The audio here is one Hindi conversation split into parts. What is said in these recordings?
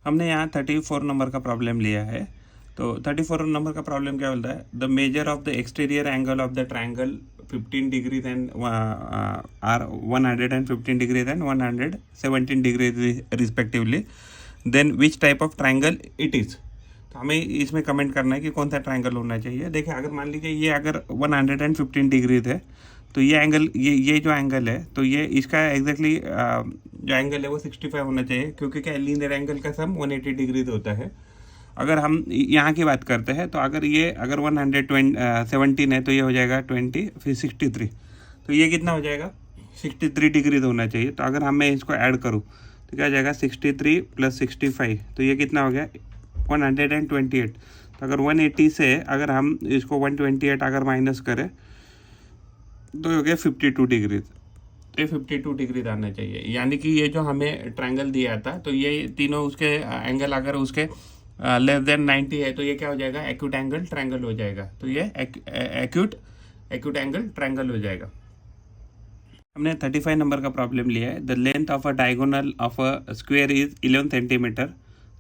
हमने यहाँ 34 नंबर का प्रॉब्लम लिया है। तो 34 नंबर का प्रॉब्लम क्या बोलता है, the measure of the exterior angle of the triangle 15 degrees and are 115 degrees and 117 degrees respectively, then which type of triangle it is. तो हमें इसमें कमेंट करना है कि कौन सा ट्राइंगल होना चाहिए। देखिए, अगर मान लीजिए ये अगर 115 डिग्रीज है, तो ये एंगल, ये जो एंगल है, तो ये इसका एग्जैक्टली जो एंगल है वो 65 होना चाहिए, क्योंकि क्या लीनियर एंगल का सम 180 डिग्रीज होता है। अगर हम यहाँ की बात करते हैं, तो अगर 117 है, तो ये हो जाएगा 20, फिर 63, तो ये कितना हो जाएगा, 63 डिग्रीज होना चाहिए। तो अगर मैं इसको ऐड करूँ तो क्या हो जाएगा, 63 + 65, तो ये कितना हो गया, 128। तो अगर 180 से अगर हम इसको 128 अगर माइनस करें तो हो गया 52 डिग्रीज। तो ये 52 डिग्रीज आना चाहिए, यानी कि ये जो हमें ट्रायंगल दिया था, तो ये तीनों उसके एंगल अगर उसके लेस देन 90 है, तो ये क्या हो जाएगा, एक्यूट एंगल ट्रायंगल हो जाएगा। तो ये एक्यूट एंगल ट्रायंगल हो जाएगा। हमने 35 नंबर का प्रॉब्लम लिया है। The length of a diagonal of a square is 11 centimetre,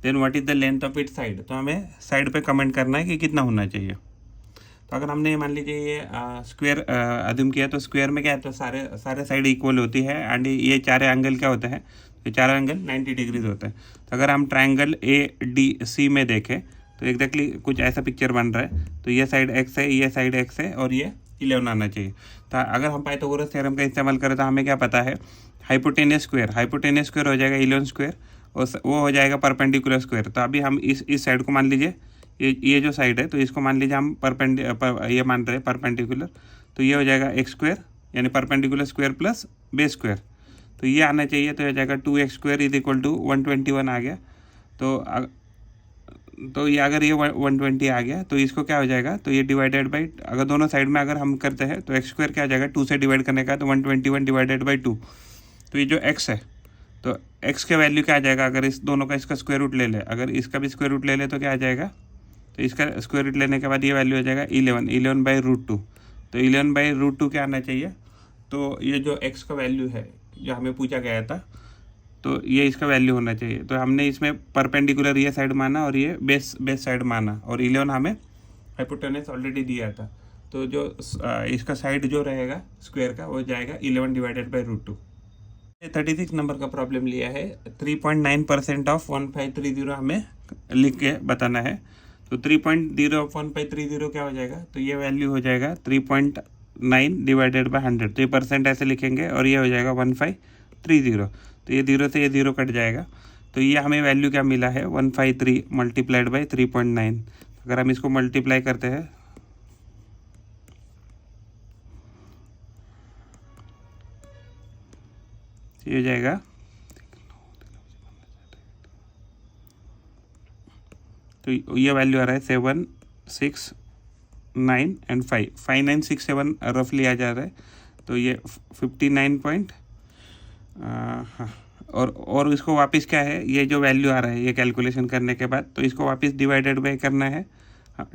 then what is the length of it side. तो हमें साइड पे कमेंट करना है कि कितना होना चाहिए। तो अगर हमने मान लीजिए ये स्क्वायर अज्यूम किया, तो स्क्वायर में क्या है, तो सारे साइड इक्वल होती है, एंड ये चारों एंगल क्या होते हैं, तो चारों एंगल 90 डिग्रीज होते हैं। तो अगर हम ट्रायंगल ADC में देखें, तो एग्जैक्टली कुछ ऐसा पिक्चर बन रहा है। तो ये साइड x है, ये साइड x है, और ये 11 आना चाहिए। तो अगर हम पाइथागोरस थ्योरम का इस्तेमाल करें, तो हमें क्या पता है, हाइपोटेनियस स्क्वायर हो जाएगा 11 स्क्वायर, और वो हो जाएगा परपेंडिकुलर स्क्वायर। तो अभी हम इस साइड को मान लीजिए, ये जो साइड है, तो इसको मान लीजिए हम ये मान रहे हैं परपेंडिकुलर, तो ये हो जाएगा x स्क्वायर, यानी perpendicular square plus base square. तो ये आना चाहिए, तो हो जाएगा 2x square is equal to 121 आ गया। तो ये अगर ये 120 आ गया, तो इसको क्या हो जाएगा, तो ये डिवाइडेड बाई, अगर दोनों साइड में अगर हम करते हैं, तो x स्क्वायर क्या हो जाएगा, 2 से डिवाइड करने का, तो 121 डिवाइडेड बाई 2। तो ये जो x है, तो x के वैल्यू क्या आ जाएगा, अगर इस दोनों का इसका स्क्वायर रूट ले ले, अगर इसका भी स्क्वायर रूट ले ले, तो क्या आ जाएगा, तो इसका स्क्वायर रूट लेने के बाद ये वैल्यू हो जाएगा 11/√2। तो 11/√2 क्या आना चाहिए, तो ये जो x का वैल्यू है जो हमें पूछा गया था, तो ये इसका वैल्यू होना चाहिए। तो हमने इसमें परपेंडिकुलर ये साइड माना, और ये बेस साइड माना, और 11 हमें हाइपोटेनस ऑलरेडी दिया था। तो जो इसका साइड जो रहेगा स्क्वायर का, वो जाएगा 11/√2। 36 नंबर का प्रॉब्लम लिया है। 3.9% ऑफ 1530 हमें लिख के बताना है। तो 3.0 ऑफ 1530 क्या हो जाएगा, तो ये वैल्यू हो जाएगा 3.9 डिवाइडेड बाय 100। तो ये परसेंट ऐसे लिखेंगे, और ये हो जाएगा 1530। तो ये 0 से ये 0 कट जाएगा। तो ये हमें वैल्यू क्या मिला है, 153 मल्टीप्लाइड बाई 3.9। अगर हम इसको मल्टीप्लाई करते हैं, ये हो जाएगा, तो ये वैल्यू आ रहा है 7, 6, 9 एंड 5, 5967 रफली आ जा रहा है। तो ये 59 हाँ, और इसको वापस क्या है, ये जो वैल्यू आ रहा है ये कैलकुलेशन करने के बाद, तो इसको वापस डिवाइडेड बाय करना है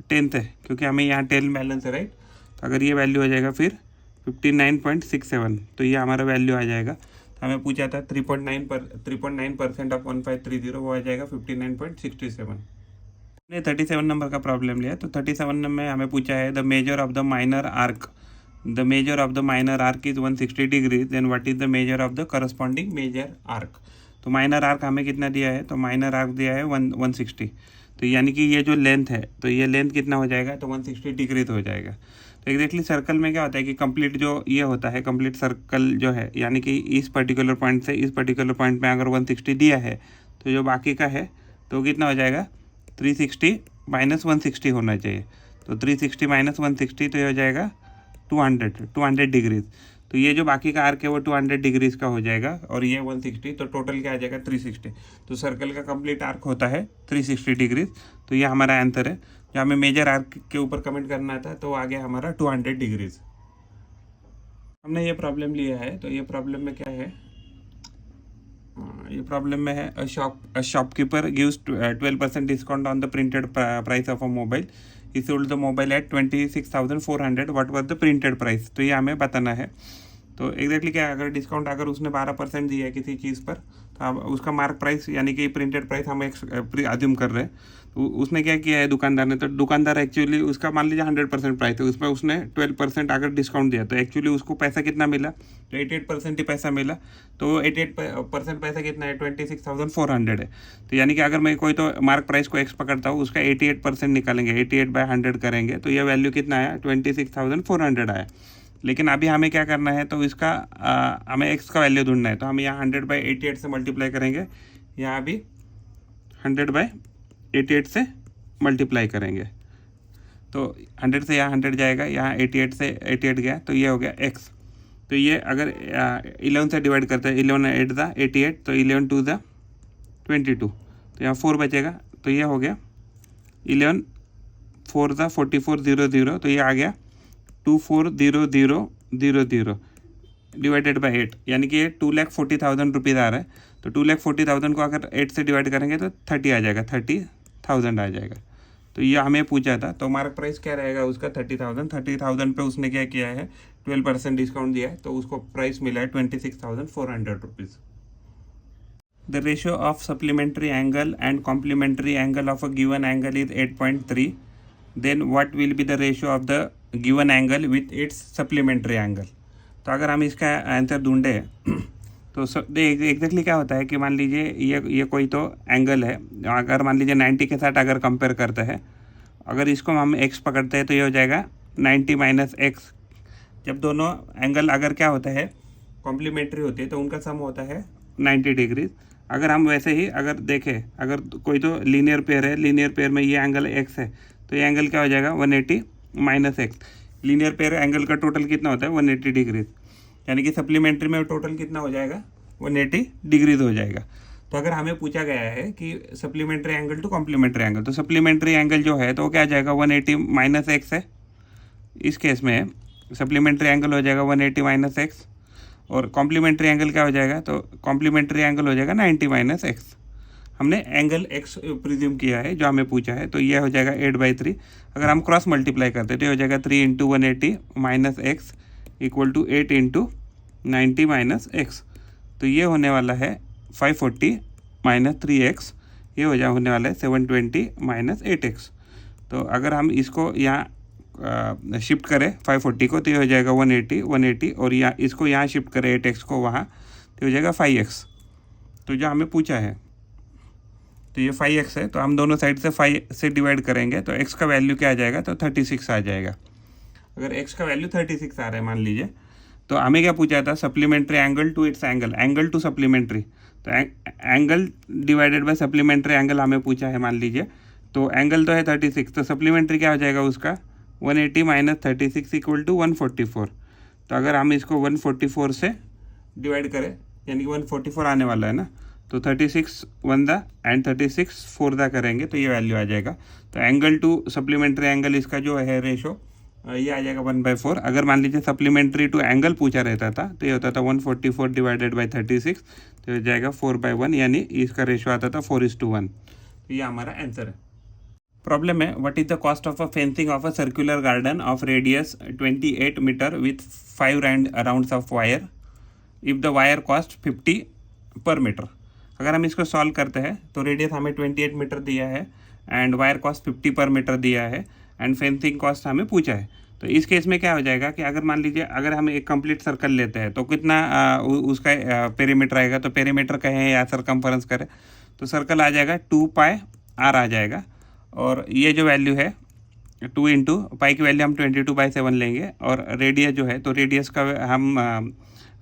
10th है, क्योंकि हमें यहाँ 10 बैलेंस है, राइट। तो अगर ये वैल्यू हो जाएगा फिर 59.67, तो ये हमारा वैल्यू आ जाएगा। तो हमें पूछा था 3.9% ऑफ 1530, वो आ जाएगा 59.67। 37 नंबर का प्रॉब्लम लिया। तो 37 में हमें पूछा है, the measure of the minor arc is 160 degree, then what is the measure of the corresponding major arc. तो माइनर आर्क हमें कितना दिया है, तो माइनर आर्क दिया है 160। तो यानी कि ये जो लेंथ है, तो ये लेंथ कितना हो जाएगा, तो 160 डिग्री हो जाएगा। तो एग्जैक्टली सर्कल में क्या होता है कि कंप्लीट जो ये होता है, कंप्लीट सर्कल जो है, यानी कि इस पर्टिकुलर पॉइंट से इस पर्टिकुलर पॉइंट में अगर 160 दिया है, तो जो बाकी का है तो कितना हो जाएगा, 360 माइनस 160 होना चाहिए। तो 360 माइनस 160, तो ये हो जाएगा 200 डिग्रीज। तो ये जो बाकी का आर्क है वो 200 डिग्रीज का हो जाएगा, और ये 160, तो टोटल क्या आ जाएगा 360। तो सर्कल का कंप्लीट आर्क होता है 360 डिग्रीज। तो ये हमारा आंसर है। जो हमें मेजर आर्क के ऊपर कमेंट करना था, तो आ गया हमारा 200 डिग्रीज। हमने ये प्रॉब्लम लिया है। तो ये प्रॉब्लम में क्या है, ये प्रॉब्लम में है, a shopkeeper gives 12% discount on the printed price of a mobile. He sold the mobile at 26,400, what was the printed price. तो ये हमें बताना है। तो एग्जैक्टली क्या है, अगर डिस्काउंट अगर उसने 12% दिया है किसी चीज़ पर, तो अब उसका मार्क प्राइस यानी कि प्रिंटेड प्राइस हम अज्यूम कर रहे हैं, तो उसने क्या किया है दुकानदार ने, तो दुकानदार एक्चुअली उसका मान लीजिए 100% प्राइस है, उसमें उसने 12% अगर डिस्काउंट दिया, तो एक्चुअली उसको पैसा कितना मिला, तो 88% ही पैसा मिला। तो 88% पैसा कितना है, 26,400 है। तो यानी कि अगर मैं कोई तो मार्क प्राइस को एक्स पकड़ता हूँ, उसका 88% निकालेंगे, 88/100 करेंगे, तो यह वैल्यू कितना आया, 26,400 आया। लेकिन अभी हमें क्या करना है, तो इसका हमें एक्स का वैल्यू ढूंढना है, तो हम यहाँ 100/88 से मल्टीप्लाई करेंगे, यहाँ भी 100/88 से मल्टीप्लाई करेंगे। तो 100 से यहाँ 100 जाएगा, यहाँ 88 से 88 गया, तो ये हो गया एक्स। तो ये अगर 11 से डिवाइड करते हैं, 11 8 दा 88, तो 11 2 दा 22, तो यहाँ 4 बचेगा, तो ये हो गया 11 4 दा 4400, तो ये आ गया 240000 डिवाइडेड बाई 8, यानी कि ये 2,40,000 रुपीज़ आ रहा है। तो 2,40,000 को अगर 8 से डिवाइड करेंगे तो 30 आ जाएगा, 30,000 आ जाएगा। तो ये हमें पूछा था, तो मार्क प्राइस क्या रहेगा उसका, 30,000 पे उसने क्या किया है, 12% डिस्काउंट दिया है, तो उसको प्राइस मिला है 26,400 rupees. The ratio of supplementary angle and complementary angle of a given angle is 8.3, then what will be the ratio of the given angle with its supplementary angle. तो अगर हम इसका आंसर ढूंढे तो एग्जैक्टली क्या होता है कि मान लीजिए ये कोई तो एंगल है, अगर मान लीजिए 90 के साथ अगर कंपेयर करते हैं, अगर इसको हम x पकड़ते हैं तो ये हो जाएगा 90 माइनस एक्स। जब दोनों एंगल अगर क्या होता है कॉम्प्लीमेंट्री होते हैं तो उनका सम होता है 90 डिग्री। अगर हम वैसे ही अगर देखें, अगर कोई तो लीनियर पेयर है, लीनियर पेयर में ये एंगल x है, तो ये एंगल क्या हो जाएगा 180 minus x. Linear pair angle का टोटल कितना होता है 180 डिग्रीज, यानी कि सप्लीमेंट्री में टोटल कितना हो जाएगा 180 डिग्रीज हो जाएगा। तो अगर हमें पूछा गया है कि supplementary angle to complementary angle, तो सप्लीमेंट्री एंगल जो है तो वो क्या आ जाएगा 180 माइनस एक्स है। इस केस में सप्लीमेंट्री एंगल हो जाएगा 180 माइनस एक्स, और कॉम्प्लीमेंट्री एंगल क्या हो जाएगा, तो कॉम्प्लीमेंट्री एंगल हो जाएगा 90 माइनस एक्स। हमने एंगल एक्स प्रिज्यूम किया है जो हमें पूछा है, तो ये हो जाएगा 8/3। अगर हम क्रॉस मल्टीप्लाई करते तो ये हो जाएगा 3 × 180 minus x equal to 8 × 90 minus x. तो ये होने वाला है 540 माइनस 3x, ये होने वाला है 720 माइनस 8x। तो अगर हम इसको यहाँ शिफ्ट करें 540 को, तो ये हो जाएगा 180 और यहाँ इसको यहाँ शिफ्ट करें 8x को वहाँ, तो हो जाएगा 5x। तो जो हमें पूछा है तो ये 5x है, तो हम दोनों साइड से 5 से डिवाइड करेंगे तो x का वैल्यू क्या आ जाएगा, तो 36 आ जाएगा। अगर x का वैल्यू 36 आ रहा है मान लीजिए, तो हमें क्या पूछा था supplementary angle to its angle, angle to supplementary, तो angle divided by supplementary angle हमें पूछा है मान लीजिए। तो एंगल तो है 36, तो सप्लीमेंट्री क्या हो जाएगा उसका 180 माइनस 36 इक्वल टू 144। तो अगर हम इसको 144 से डिवाइड करें, यानी कि 144 आने वाला है ना, तो 36 1 दा एंड 36 4 दा करेंगे तो ये वैल्यू आ जाएगा। तो एंगल टू सप्लीमेंट्री एंगल इसका जो है रेशो ये आ जाएगा 1/4। अगर मान लीजिए सप्लीमेंट्री टू एंगल पूछा रहता था तो ये होता था 144 डिवाइडेड बाई 36, तो ये जाएगा 4/1, यानी इसका रेशो आता था 4:1। तो ये हमारा आंसर है। प्रॉब्लम है, what is the cost of a fencing of a circular garden of radius 28 metre with 5 rounds of wire if the wire cost 50 per metre. अगर हम इसको सॉल्व करते हैं तो रेडियस हमें 28 मीटर दिया है and wire cost 50 per metre दिया है एंड फेंसिंग कॉस्ट हमें पूछा है। तो इस केस में क्या हो जाएगा कि अगर मान लीजिए अगर हम एक कंप्लीट सर्कल लेते हैं तो कितना उसका पेरीमीटर आएगा, तो पेरीमीटर कहें या सरकमफरेंस करें तो सर्कल आ जाएगा 2πr आ जाएगा। और ये जो वैल्यू है 2 इंटू पाई की वैल्यू हम 22/7 लेंगे, और रेडियस जो है तो रेडियस का हम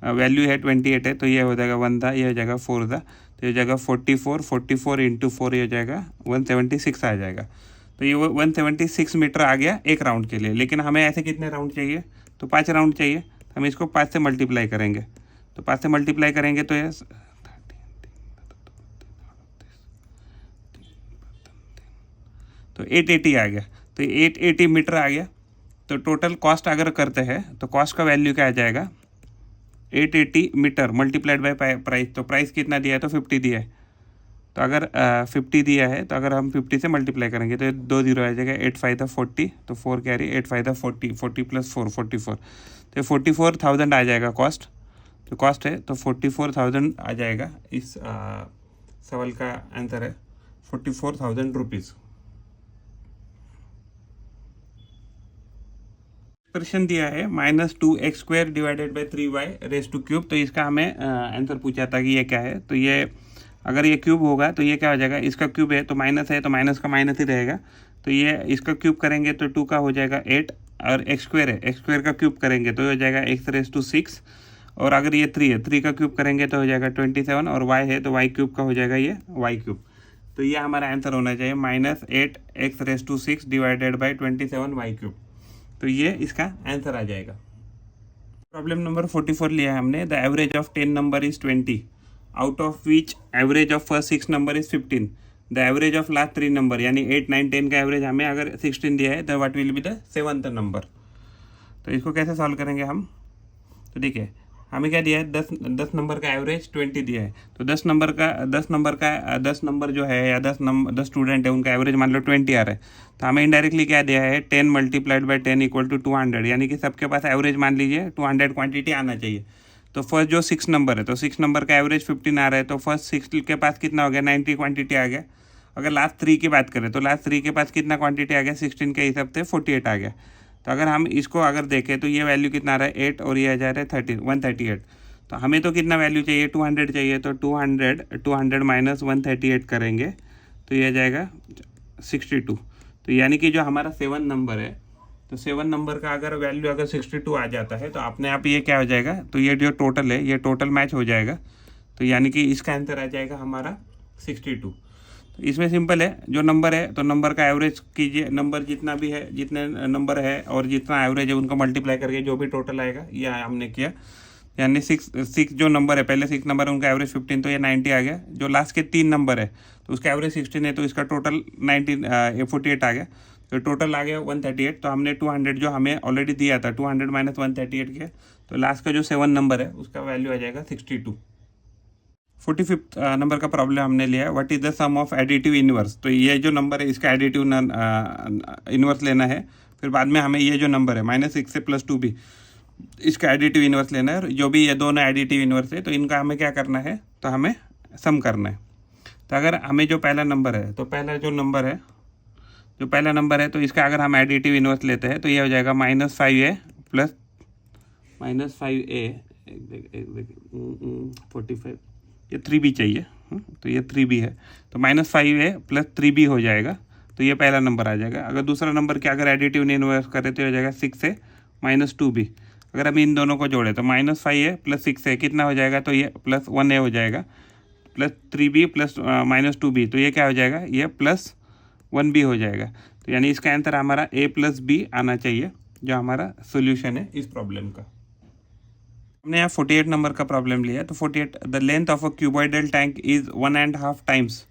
वैल्यू है 28 है, तो ये हो जाएगा 1 दा, ये हो जाएगा 4 दा, तो ये हो जाएगा 44 इंटू 4 ये हो जाएगा 176 आ जाएगा। तो ये 176 मीटर आ गया एक राउंड के लिए। लेकिन हमें ऐसे कितने राउंड चाहिए, तो 5 राउंड चाहिए, तो हम इसको 5 से मल्टीप्लाई करेंगे। तो 5 से मल्टीप्लाई करेंगे तो ये तो 880 आ गया, तो 880 मीटर आ गया। तो टोटल कॉस्ट अगर करते हैं तो कॉस्ट का वैल्यू क्या आ जाएगा 880 मीटर मल्टीप्लाइड बाय प्राइस। तो प्राइस कितना दिया है, तो 50 दिया है, तो अगर 50 दिया है तो अगर हम 50 से मल्टीप्लाई करेंगे तो 2 0 आ जाएगा, 8 5 40, तो 4 कैरी, 8 5 40, 40 + 4 44, तो 44,000 आ जाएगा कॉस्ट। जो कॉस्ट है तो 44,000 आ जाएगा। इस सवाल का आंसर है 44,000 रुपीज़। एक्सप्रेशन दिया है -2x² divided by 3y raise to cube. तो इसका हमें आंसर पूछा था कि ये क्या है। तो ये अगर ये क्यूब होगा तो ये क्या हो जाएगा, इसका क्यूब है तो माइनस है तो माइनस का माइनस ही रहेगा। तो ये इसका क्यूब करेंगे तो 2 का हो जाएगा 8, और x² है, x² का क्यूब करेंगे तो हो जाएगा x रेज टू 6, और अगर ये 3 है 3 का क्यूब करेंगे तो हो जाएगा 27, और y है तो y क्यूब का हो जाएगा ये y क्यूब। तो ये हमारा आंसर होना चाहिए -8x raise to 6 divided by 27 y cube. तो ये इसका आंसर आ जाएगा। प्रॉब्लम नंबर 44 लिया है हमने। The average of 10 number is 20, out of which average of first 6 number is 15। The average of last 3 number यानी 8, 9, 10 का एवरेज हमें अगर 16 दिया है तो what will be the 7th number. तो इसको कैसे सॉल्व करेंगे हम। तो देखिए हमें क्या दिया है, 10 नंबर का एवरेज 20 दिया है। तो 10 नंबर जो है या 10 स्टूडेंट है उनका एवरेज मान लो 20 आ रहा है। तो हमें इनडायरेक्टली क्या दिया है, 10 मल्टीप्लाइड बाई 10 इक्वल टू 200, यानी कि सबके पास एवरेज मान लीजिए 200 क्वांटिटी आना चाहिए। तो फर्स्ट जो 6 नंबर है तो 6 नंबर का एवरेज 15 आ रहा है, तो फर्स्ट 6 के पास कितना हो गया, 90 क्वांटिटी आ गया। अगर लास्ट 3 की बात करें तो लास्ट 3 के पास कितना क्वांटिटी आ गया, 16 के हिसाब से 48 आ गया। तो अगर हम इसको अगर देखें तो ये वैल्यू कितना आ रहा है 8, और ये आ जा रहा है 138। तो हमें तो कितना वैल्यू चाहिए, 200 चाहिए। तो 200 माइनस 138 करेंगे तो ये आ जाएगा 62। तो यानी कि जो हमारा 7 नंबर है तो 7 नंबर का अगर वैल्यू अगर 62 आ जाता है तो अपने आप ये क्या हो जाएगा, तो ये जो टोटल है ये टोटल मैच हो जाएगा। तो यानी कि इसका आंसर आ जाएगा हमारा 62। तो इसमें सिंपल है, जो नंबर है तो नंबर का एवरेज कीजिए, नंबर जितना भी है, जितने नंबर है और जितना एवरेज है उनको मल्टीप्लाई करके जो भी टोटल आएगा ये हमने किया। यानी 6 जो नंबर है, पहले 6 नंबर है उनका एवरेज 15, तो ये 90 आ गया। जो लास्ट के 3 नंबर है तो उसका एवरेज 16 है तो इसका टोटल 48 आ गया। तो टोटल आ गया 138। तो हमने 200 जो हमें ऑलरेडी दिया था 200 माइनस 138 किया, तो लास्ट का जो 7 नंबर है उसका वैल्यू आ जाएगा 62। 45th नंबर का प्रॉब्लम हमने लिया है, what is the sum of additive inverse. तो ये जो नंबर है इसका एडिटिव इनवर्स लेना है। फिर बाद में हमें ये जो नंबर है -6 से +2 भी, इसका एडिटिव इनवर्स लेना है। जो भी ये दोनों एडिटिव इनवर्स है तो इनका हमें क्या करना है, तो हमें सम करना है। तो अगर हमें जो पहला नंबर है तो पहला नंबर है तो इसका अगर हम एडिटिव इनवर्स लेते हैं तो ये हो जाएगा -5a प्लस -5a 45, ये 3b चाहिए। तो ये 3b है तो -5a प्लस 3b हो जाएगा। तो ये पहला नंबर आ जाएगा। अगर दूसरा नंबर क्या अगर एडिटिव इनवर्स करें तो हो जाएगा 6a -2b। अगर हम इन दोनों को जोड़े तो -5a प्लस 6a कितना हो जाएगा, तो ये +1a हो जाएगा, प्लस 3b प्लस -2b, तो ये क्या हो जाएगा, ये +1b हो जाएगा। तो यानी इसका आंसर हमारा a प्लस b आना चाहिए, जो हमारा सोल्यूशन है इस प्रॉब्लम का। हमने यहाँ 48 नंबर का प्रॉब्लम लिया। तो 48, the length of a cuboidal tank is 1.5 times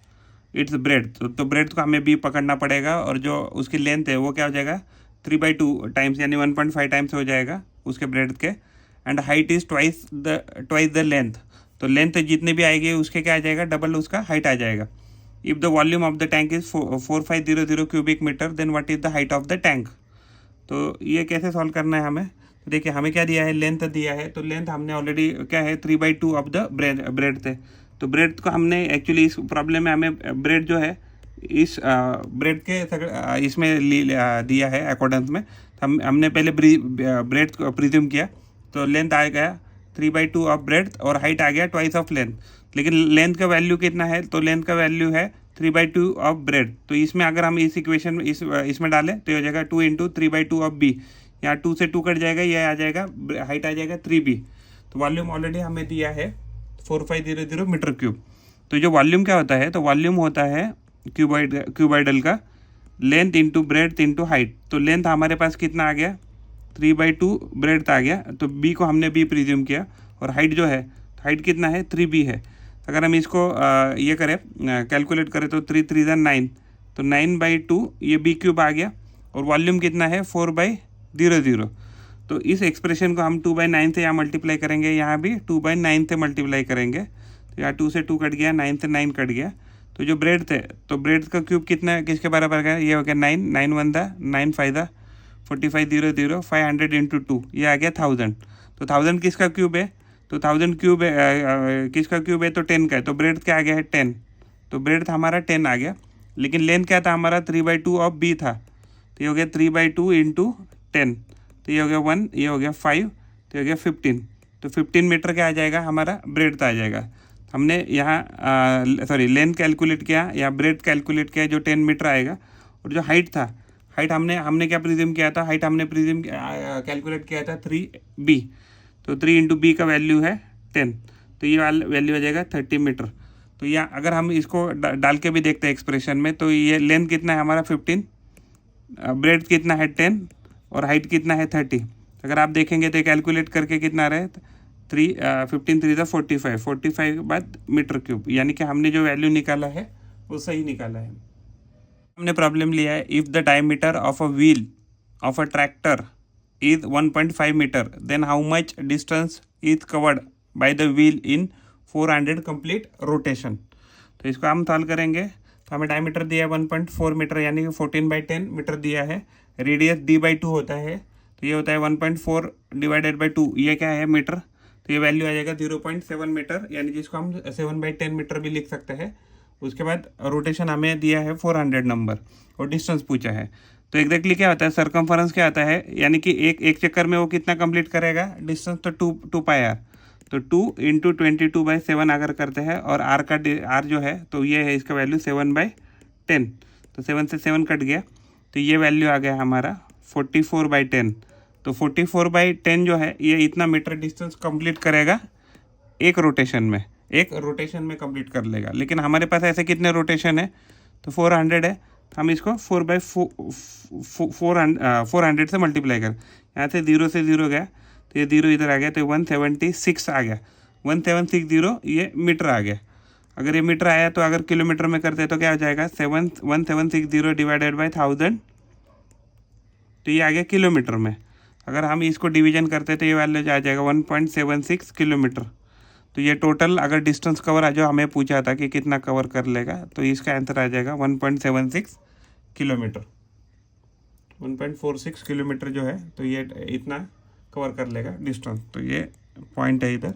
it's bread. तो ब्रेड को हमें b पकड़ना पड़ेगा, और जो उसकी लेंथ है वो क्या हो जाएगा 3/2 टाइम्स, यानी 1.5 टाइम्स हो जाएगा उसके ब्रेड के। And height is twice the length. तो लेंथ जितनी भी आएगी उसके क्या आ जाएगा, डबल उसका हाइट आ जाएगा। If the volume of the tank is 4500 cubic metre then what is the height of the tank. तो ये कैसे सॉल्व करना है हमें। तो देखिए हमें क्या दिया है, लेंथ दिया है। तो लेंथ हमने ऑलरेडी क्या है 3/2 ऑफ द ब्रेड थे। तो ब्रेड को हमने एक्चुअली इस प्रॉब्लम में हमें ब्रेड जो है इस ब्रेड के इसमें दिया है अकॉर्डेंस में। हमने पहले ब्रेड को प्रिज्यूम किया। तो लेंथ आ गया 3/2 ऑफ ब्रेड और हाइट आ गया ट्वाइस ऑफ लेंथ। लेकिन लेंथ का वैल्यू कितना है, तो लेंथ का वैल्यू है 3/2 ऑफ ब्रेड। तो इसमें अगर हम इस इक्वेशन इसमें डालें तो हो जाएगा 2 × 3/2 ऑफ बी। यहाँ 2 से 2 कट जाएगा, ये आ जाएगा हाइट आ जाएगा 3b। तो वॉल्यूम ऑलरेडी हमें दिया है 4500 मीटर क्यूब। तो जो वॉल्यूम क्या होता है, तो वॉल्यूम होता है क्यूबॉइडल का length into breadth into height. तो लेंथ हमारे पास कितना आ गया 3/2 ब्रेड आ गया। तो b को हमने b प्रिज्यूम किया, और हाइट जो है हाइट कितना है 3b है। अगर हम इसको ये करें कैलकुलेट करें तो 3 × 3 = 9, तो 9/2 ये b क्यूब आ गया। और वॉल्यूम कितना है 4/00। तो इस एक्सप्रेशन को हम 2/9 से यहाँ मल्टीप्लाई करेंगे, यहाँ भी 2/9 से मल्टीप्लाई करेंगे। तो यहाँ 2 से 2 कट गया, 9 से 9 कट गया। तो जो ब्रेड थे तो ब्रेड का क्यूब कितना है, किसके बराबर का, ये हो गया 9, 9 × 1 = 9, 5 = 4500, 500 × 2 ये आ गया 1000। तो 1000 किसका क्यूब है, तो 1000 क्यूब किसका क्यूब है, तो 10 का है, तो ब्रेड क्या आ गया है 10, तो ब्रेड हमारा 10 आ गया। लेकिन लेंथ क्या था हमारा 3/2 ऑफ बी था, तो ये हो गया 3/2 इंटू 10, तो ये हो गया 1, ये हो गया 5, तो ये हो गया 15, तो 15 मीटर क्या आ जाएगा हमारा ब्रेड आ जाएगा। हमने यहाँ सॉरी लेंथ कैलकुलेट किया या ब्रेड कैलकुलेट किया जो 10 मीटर आएगा। और जो हाइट था, हाइट हमने क्या प्रिज्यूम किया था, हाइट हमने प्रिज्यूम कैलकुलेट किया था 3b, तो 3 इंटू बी का वैल्यू है 10, तो ये वैल्यू आ जाएगा 30 मीटर। तो यहाँ अगर हम इसको डाल के भी देखते हैं एक्सप्रेशन में, तो ये लेंथ कितना है हमारा 15, ब्रेड कितना है 10 और हाइट कितना है 30। अगर आप देखेंगे तो कैलकुलेट करके कितना रहे 15 3 45, 45 के बाद मीटर क्यूब, यानी कि हमने जो वैल्यू निकाला है वो सही निकाला है। हमने प्रॉब्लम लिया है if the diameter of a wheel of a tractor is 1.5 metre then how much distance is covered by the wheel in 400 complete rotation. तो इसको हम सॉल्व करेंगे। तो हमें डायमीटर दिया है 1.4 मीटर यानी कि 14/10 मीटर दिया है। रेडियस d/2 होता है, तो ये होता है 1.4 डिवाइडेड बाई 2, ये क्या है मीटर, तो ये वैल्यू आ जाएगा 0.7 मीटर, यानी जिसको हम 7/10 मीटर भी लिख सकते हैं। उसके बाद रोटेशन हमें दिया है 400 नंबर और डिस्टेंस पूछा है। तो एग्जैक्टली क्या होता है, सरकमफरेंस क्या आता है, यानी कि एक चक्कर में वो कितना कंप्लीट करेगा डिस्टेंस, तो 2 पाई आर, तो 2 इंटू 22/7 अगर करते हैं और आर का आर जो है तो ये है इसका वैल्यू 7/10, तो 7 से 7 कट गया, तो ये वैल्यू आ गया हमारा 44/10। तो 44/10 जो है ये इतना मीटर डिस्टेंस कंप्लीट करेगा एक रोटेशन में कंप्लीट कर लेगा। लेकिन हमारे पास ऐसे कितने रोटेशन है, तो 400 है, तो हम इसको 400 से मल्टीप्लाई कर, यहाँ से 0 से 0 गया, तो ये 0 इधर आ गया, तो 176 आ गया, 1760 ये मीटर आ गया। अगर ये मीटर आया तो अगर किलोमीटर में करते तो क्या हो जाएगा 1760 डिवाइडेड बाई 1000, तो ये आ गया किलोमीटर में। अगर हम इसको डिवीजन करते तो ये वैल्यू आ जाएगा 1.76 किलोमीटर। तो ये टोटल अगर डिस्टेंस कवर जो हमें पूछा था कि कितना कवर कर लेगा, तो इसका आंसर आ जाएगा 1.76 किलोमीटर, 1.46 किलोमीटर जो है, तो ये इतना कवर कर लेगा डिस्टेंस। तो ये पॉइंट है इधर।